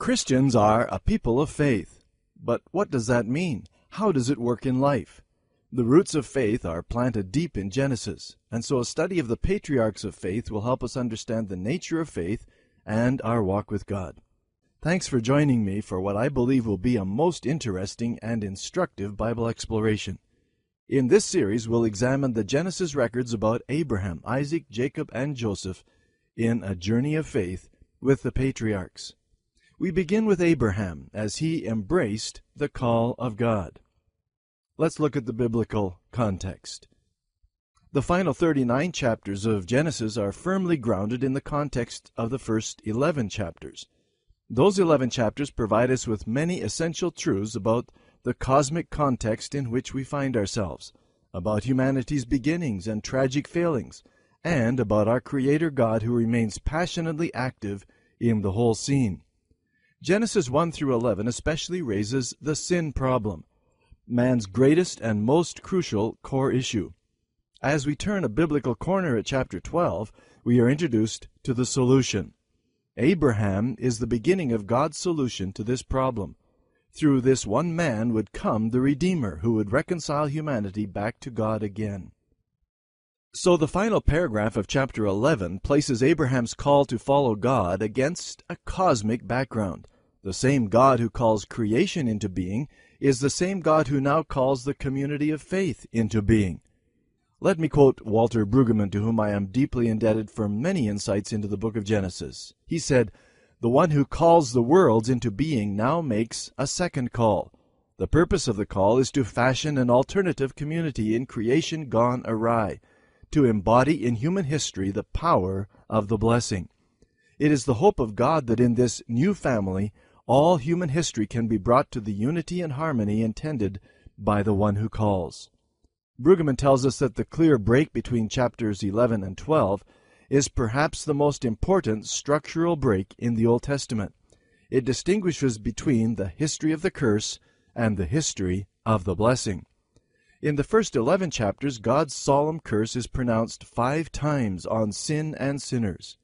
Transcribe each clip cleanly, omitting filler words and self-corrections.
Christians are a people of faith. But what does that mean? How does it work in life? The roots of faith are planted deep in Genesis, and so a study of the patriarchs of faith will help us understand the nature of faith and our walk with God. Thanks for joining me for what I believe will be a most interesting and instructive Bible exploration. In this series, we'll examine the Genesis records about Abraham, Isaac, Jacob, and Joseph in a journey of faith with the patriarchs. We begin with Abraham as he embraced the call of God. Let's look at the biblical context. The final 39 chapters of Genesis are firmly grounded in the context of the first 11 chapters. Those 11 chapters provide us with many essential truths about the cosmic context in which we find ourselves, about humanity's beginnings and tragic failings, and about our Creator God who remains passionately active in the whole scene. Genesis 1 through 11 especially raises the sin problem, man's greatest and most crucial core issue. As we turn a biblical corner at chapter 12, we are introduced to the solution. Abraham is the beginning of God's solution to this problem. Through this one man would come the Redeemer who would reconcile humanity back to God again. So the final paragraph of chapter 11 places Abraham's call to follow God against a cosmic background. The same God who calls creation into being is the same God who now calls the community of faith into being. Let me quote Walter Brueggemann, to whom I am deeply indebted for many insights into the book of Genesis. He said, "The one who calls the worlds into being now makes a second call. The purpose of the call is to fashion an alternative community in creation gone awry, to embody in human history the power of the blessing. It is the hope of God that in this new family all human history can be brought to the unity and harmony intended by the one who calls." Brueggemann tells us that the clear break between chapters 11 and 12 is perhaps the most important structural break in the Old Testament. It distinguishes between the history of the curse and the history of the blessing. In the first 11 chapters, God's solemn curse is pronounced 5 times on sin and sinners.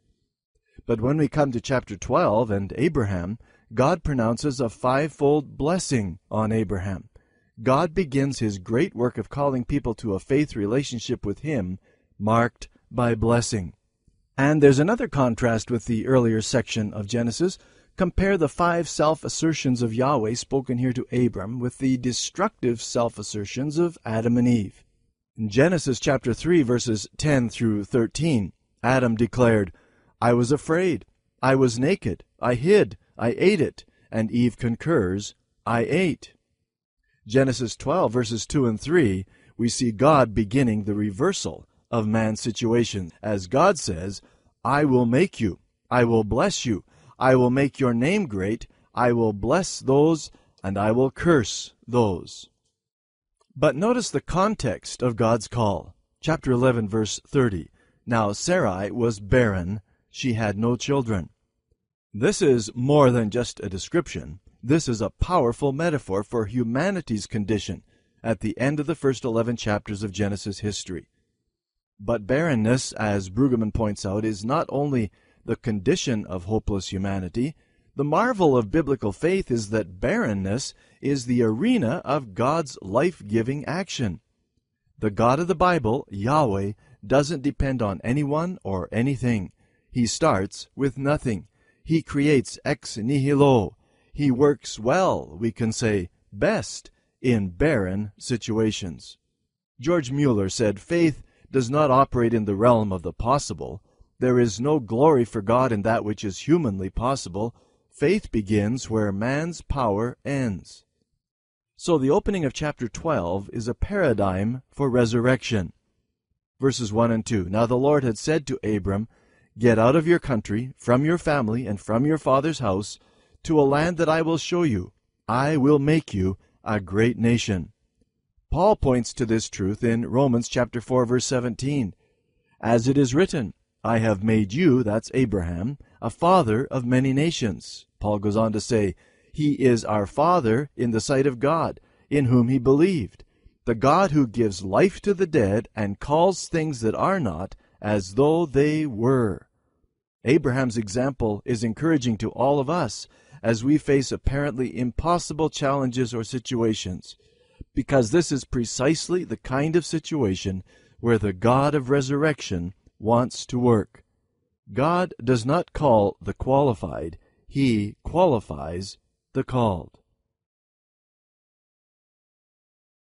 But when we come to chapter 12 and Abraham, God pronounces a 5-fold blessing on Abraham. God begins his great work of calling people to a faith relationship with him, marked by blessing. And there's another contrast with the earlier section of Genesis. Compare the 5 self-assertions of Yahweh spoken here to Abram with the destructive self-assertions of Adam and Eve. In Genesis chapter 3, verses 10 through 13, Adam declared, "I was afraid, I was naked, I hid, I ate it," and Eve concurs, "I ate." Genesis 12, verses 2 and 3, we see God beginning the reversal of man's situation, as God says, "I will make you, I will bless you, I will make your name great, I will bless those, and I will curse those." But notice the context of God's call. Chapter 11, verse 30, "Now Sarai was barren, she had no children." This is more than just a description. This is a powerful metaphor for humanity's condition at the end of the first 11 chapters of Genesis history. But barrenness, as Brueggemann points out, is not only the condition of hopeless humanity. The marvel of biblical faith is that barrenness is the arena of God's life-giving action. The God of the Bible, Yahweh, doesn't depend on anyone or anything. He starts with nothing. He creates ex nihilo. He works well, we can say, best, in barren situations. George Mueller said, "Faith does not operate in the realm of the possible. There is no glory for God in that which is humanly possible. Faith begins where man's power ends." So the opening of chapter 12 is a paradigm for resurrection. Verses 1 and 2, "Now the Lord had said to Abram, 'Get out of your country, from your family, and from your father's house, to a land that I will show you. I will make you a great nation.'" Paul points to this truth in Romans chapter 4, verse 17. "As it is written, I have made you," that's Abraham, "a father of many nations." Paul goes on to say, "He is our Father in the sight of God, in whom he believed, the God who gives life to the dead and calls things that are not as though they were." Abraham's example is encouraging to all of us as we face apparently impossible challenges or situations, because this is precisely the kind of situation where the God of resurrection wants to work. God does not call the qualified, He qualifies the called.